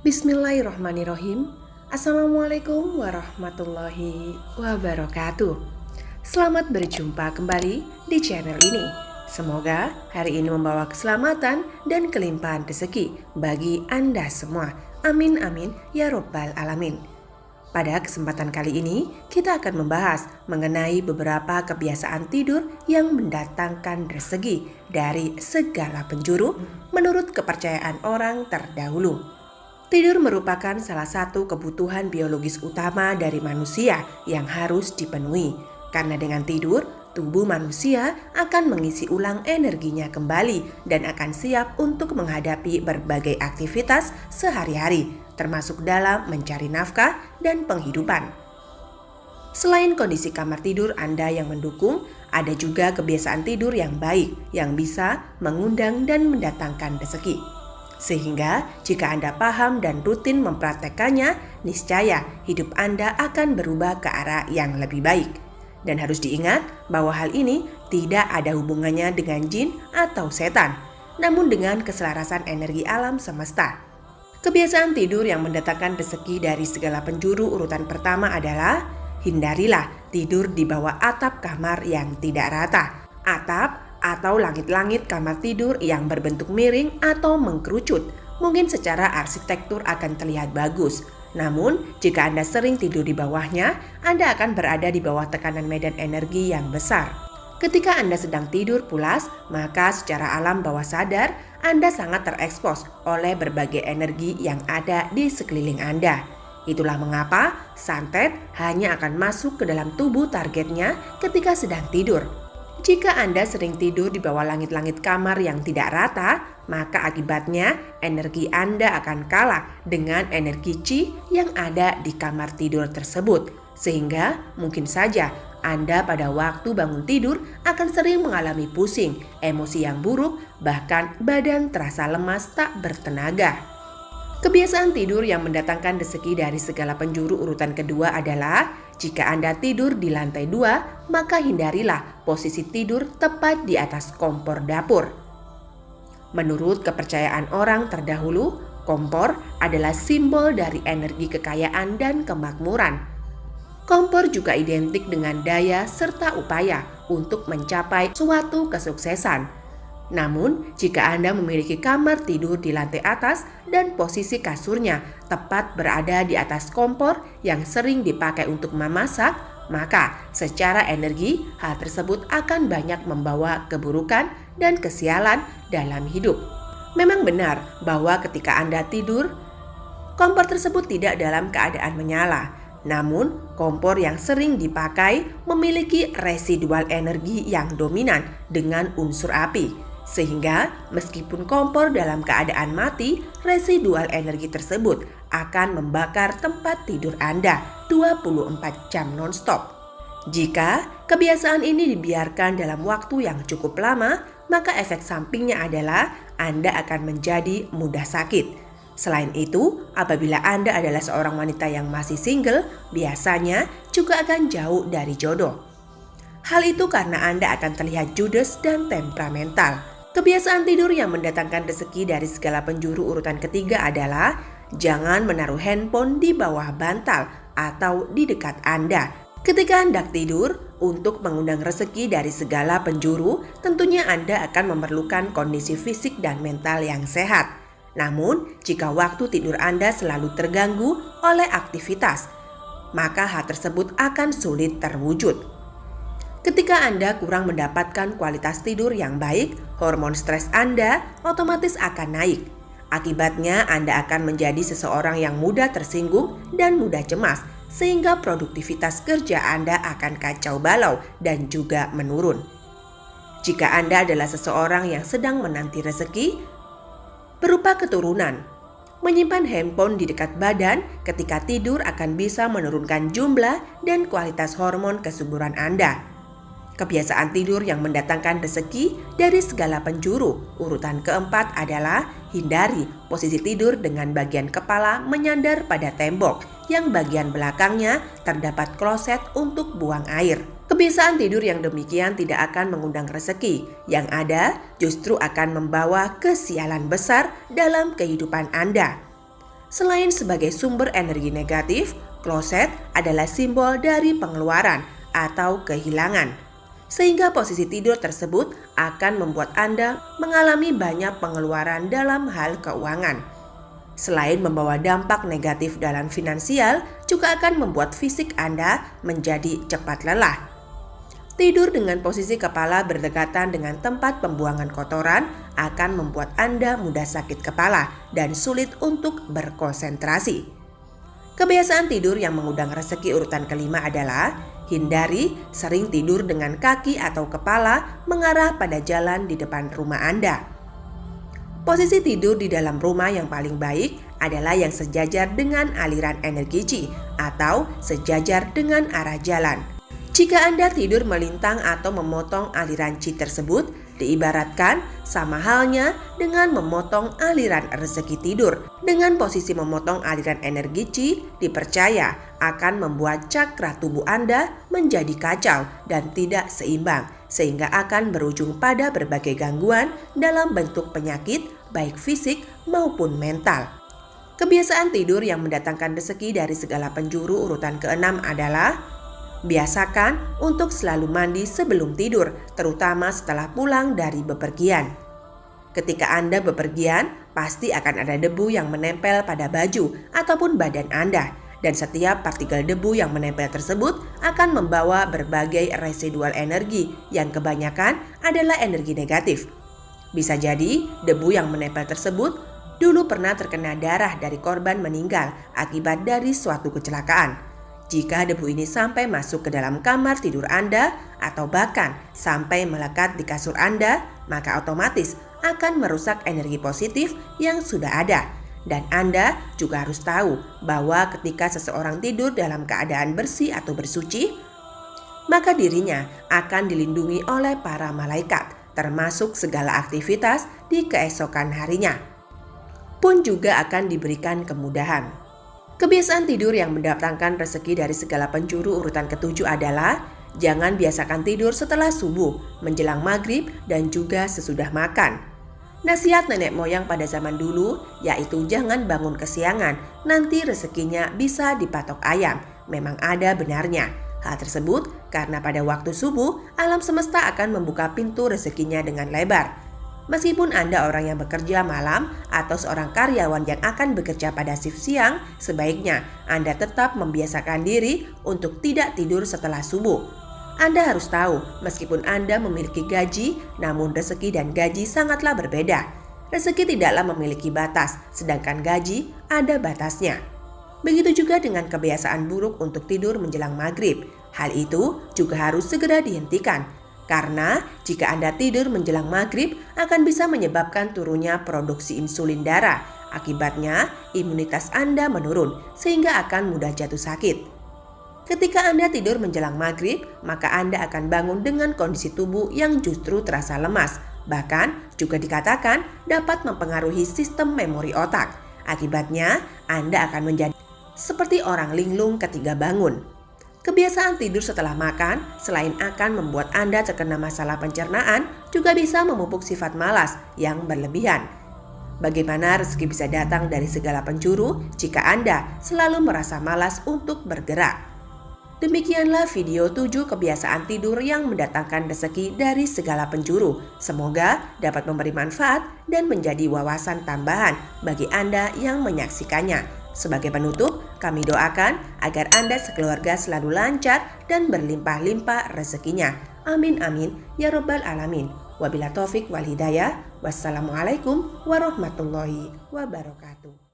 Bismillahirrahmanirrahim. Assalamualaikum warahmatullahi wabarakatuh. Selamat berjumpa kembali di channel ini. Semoga hari ini membawa keselamatan dan kelimpahan rezeki bagi Anda semua. Amin amin ya robbal alamin. Pada kesempatan kali ini, kita akan membahas mengenai beberapa kebiasaan tidur yang mendatangkan rezeki dari segala penjuru menurut kepercayaan orang terdahulu. Tidur merupakan salah satu kebutuhan biologis utama dari manusia yang harus dipenuhi. Karena dengan tidur, tubuh manusia akan mengisi ulang energinya kembali dan akan siap untuk menghadapi berbagai aktivitas sehari-hari, termasuk dalam mencari nafkah dan penghidupan. Selain kondisi kamar tidur Anda yang mendukung, ada juga kebiasaan tidur yang baik yang bisa mengundang dan mendatangkan rezeki. Sehingga jika Anda paham dan rutin mempraktekkannya, niscaya hidup Anda akan berubah ke arah yang lebih baik. Dan harus diingat bahwa hal ini tidak ada hubungannya dengan jin atau setan, namun dengan keselarasan energi alam semesta. Kebiasaan tidur yang mendatangkan rezeki dari segala penjuru urutan pertama adalah hindarilah tidur di bawah atap kamar yang tidak rata. Atap atau langit-langit kamar tidur yang berbentuk miring atau mengkerucut mungkin secara arsitektur akan terlihat bagus. Namun, jika Anda sering tidur di bawahnya, Anda akan berada di bawah tekanan medan energi yang besar. Ketika Anda sedang tidur pulas, maka secara alam bawah sadar Anda sangat terekspos oleh berbagai energi yang ada di sekeliling Anda. Itulah mengapa santet hanya akan masuk ke dalam tubuh targetnya ketika sedang tidur. Jika Anda sering tidur di bawah langit-langit kamar yang tidak rata, maka akibatnya energi Anda akan kalah dengan energi Qi yang ada di kamar tidur tersebut. Sehingga mungkin saja Anda pada waktu bangun tidur akan sering mengalami pusing, emosi yang buruk, bahkan badan terasa lemas tak bertenaga. Kebiasaan tidur yang mendatangkan rezeki dari segala penjuru urutan kedua adalah jika Anda tidur di lantai 2, maka hindarilah posisi tidur tepat di atas kompor dapur. Menurut kepercayaan orang terdahulu, kompor adalah simbol dari energi kekayaan dan kemakmuran. Kompor juga identik dengan daya serta upaya untuk mencapai suatu kesuksesan. Namun, jika Anda memiliki kamar tidur di lantai atas dan posisi kasurnya tepat berada di atas kompor yang sering dipakai untuk memasak, maka secara energi hal tersebut akan banyak membawa keburukan dan kesialan dalam hidup. Memang benar bahwa ketika Anda tidur, kompor tersebut tidak dalam keadaan menyala. Namun, kompor yang sering dipakai memiliki residual energi yang dominan dengan unsur api. Sehingga meskipun kompor dalam keadaan mati, residual energi tersebut akan membakar tempat tidur Anda 24 jam non-stop. Jika kebiasaan ini dibiarkan dalam waktu yang cukup lama, maka efek sampingnya adalah Anda akan menjadi mudah sakit. Selain itu, apabila Anda adalah seorang wanita yang masih single, biasanya juga akan jauh dari jodoh. Hal itu karena Anda akan terlihat judes dan temperamental. Kebiasaan tidur yang mendatangkan rezeki dari segala penjuru urutan ketiga adalah jangan menaruh handphone di bawah bantal atau di dekat Anda. Ketika Anda tidur, untuk mengundang rezeki dari segala penjuru, tentunya Anda akan memerlukan kondisi fisik dan mental yang sehat. Namun, jika waktu tidur Anda selalu terganggu oleh aktivitas, maka hal tersebut akan sulit terwujud. Ketika Anda kurang mendapatkan kualitas tidur yang baik, hormon stres Anda otomatis akan naik. Akibatnya Anda akan menjadi seseorang yang mudah tersinggung dan mudah cemas, sehingga produktivitas kerja Anda akan kacau balau dan juga menurun. Jika Anda adalah seseorang yang sedang menanti rezeki berupa keturunan, menyimpan handphone di dekat badan ketika tidur akan bisa menurunkan jumlah dan kualitas hormon kesuburan Anda. Kebiasaan tidur yang mendatangkan rezeki dari segala penjuru urutan keempat adalah hindari posisi tidur dengan bagian kepala menyandar pada tembok yang bagian belakangnya terdapat kloset untuk buang air. Kebiasaan tidur yang demikian tidak akan mengundang rezeki, yang ada justru akan membawa kesialan besar dalam kehidupan Anda. Selain sebagai sumber energi negatif, kloset adalah simbol dari pengeluaran atau kehilangan. Sehingga posisi tidur tersebut akan membuat Anda mengalami banyak pengeluaran dalam hal keuangan. Selain membawa dampak negatif dalam finansial, juga akan membuat fisik Anda menjadi cepat lelah. Tidur dengan posisi kepala berdekatan dengan tempat pembuangan kotoran akan membuat Anda mudah sakit kepala dan sulit untuk berkonsentrasi. Kebiasaan tidur yang mengundang rezeki urutan kelima adalah hindari sering tidur dengan kaki atau kepala mengarah pada jalan di depan rumah Anda. Posisi tidur di dalam rumah yang paling baik adalah yang sejajar dengan aliran energi Qi atau sejajar dengan arah jalan. Jika Anda tidur melintang atau memotong aliran Qi tersebut, diibaratkan sama halnya dengan memotong aliran rezeki tidur. Dengan posisi memotong aliran energi Qi, dipercaya akan membuat cakra tubuh Anda menjadi kacau dan tidak seimbang, sehingga akan berujung pada berbagai gangguan dalam bentuk penyakit, baik fisik maupun mental. Kebiasaan tidur yang mendatangkan rezeki dari segala penjuru urutan keenam adalah biasakan untuk selalu mandi sebelum tidur, terutama setelah pulang dari bepergian. Ketika Anda bepergian, pasti akan ada debu yang menempel pada baju ataupun badan Anda. Dan setiap partikel debu yang menempel tersebut akan membawa berbagai residual energi yang kebanyakan adalah energi negatif. Bisa jadi debu yang menempel tersebut dulu pernah terkena darah dari korban meninggal akibat dari suatu kecelakaan. Jika debu ini sampai masuk ke dalam kamar tidur Anda atau bahkan sampai melekat di kasur Anda, maka otomatis akan merusak energi positif yang sudah ada. Dan Anda juga harus tahu bahwa ketika seseorang tidur dalam keadaan bersih atau bersuci, maka dirinya akan dilindungi oleh para malaikat, termasuk segala aktivitas di keesokan harinya pun juga akan diberikan kemudahan. Kebiasaan tidur yang mendatangkan rezeki dari segala penjuru urutan ketujuh adalah jangan biasakan tidur setelah subuh, menjelang maghrib, dan juga sesudah makan. Nasihat nenek moyang pada zaman dulu yaitu jangan bangun kesiangan, nanti rezekinya bisa dipatok ayam. Memang ada benarnya. Hal tersebut karena pada waktu subuh alam semesta akan membuka pintu rezekinya dengan lebar. Meskipun Anda orang yang bekerja malam atau seorang karyawan yang akan bekerja pada shift siang, sebaiknya Anda tetap membiasakan diri untuk tidak tidur setelah subuh. Anda harus tahu, meskipun Anda memiliki gaji, namun rezeki dan gaji sangatlah berbeda. Rezeki tidaklah memiliki batas, sedangkan gaji ada batasnya. Begitu juga dengan kebiasaan buruk untuk tidur menjelang maghrib. Hal itu juga harus segera dihentikan. Karena jika Anda tidur menjelang maghrib akan bisa menyebabkan turunnya produksi insulin darah. Akibatnya imunitas Anda menurun sehingga akan mudah jatuh sakit. Ketika Anda tidur menjelang maghrib, maka Anda akan bangun dengan kondisi tubuh yang justru terasa lemas. Bahkan juga dikatakan dapat mempengaruhi sistem memori otak. Akibatnya Anda akan menjadi seperti orang linglung ketika bangun. Kebiasaan tidur setelah makan selain akan membuat Anda terkena masalah pencernaan, juga bisa memupuk sifat malas yang berlebihan. Bagaimana rezeki bisa datang dari segala penjuru jika Anda selalu merasa malas untuk bergerak? Demikianlah video 7 kebiasaan tidur yang mendatangkan rezeki dari segala penjuru. Semoga dapat memberi manfaat dan menjadi wawasan tambahan bagi Anda yang menyaksikannya. Sebagai penutup, kami doakan agar Anda sekeluarga selalu lancar dan berlimpah-limpah rezekinya. Amin amin ya robbal alamin. Wabillahi taufik wal hidayah. Wassalamualaikum warahmatullahi wabarakatuh.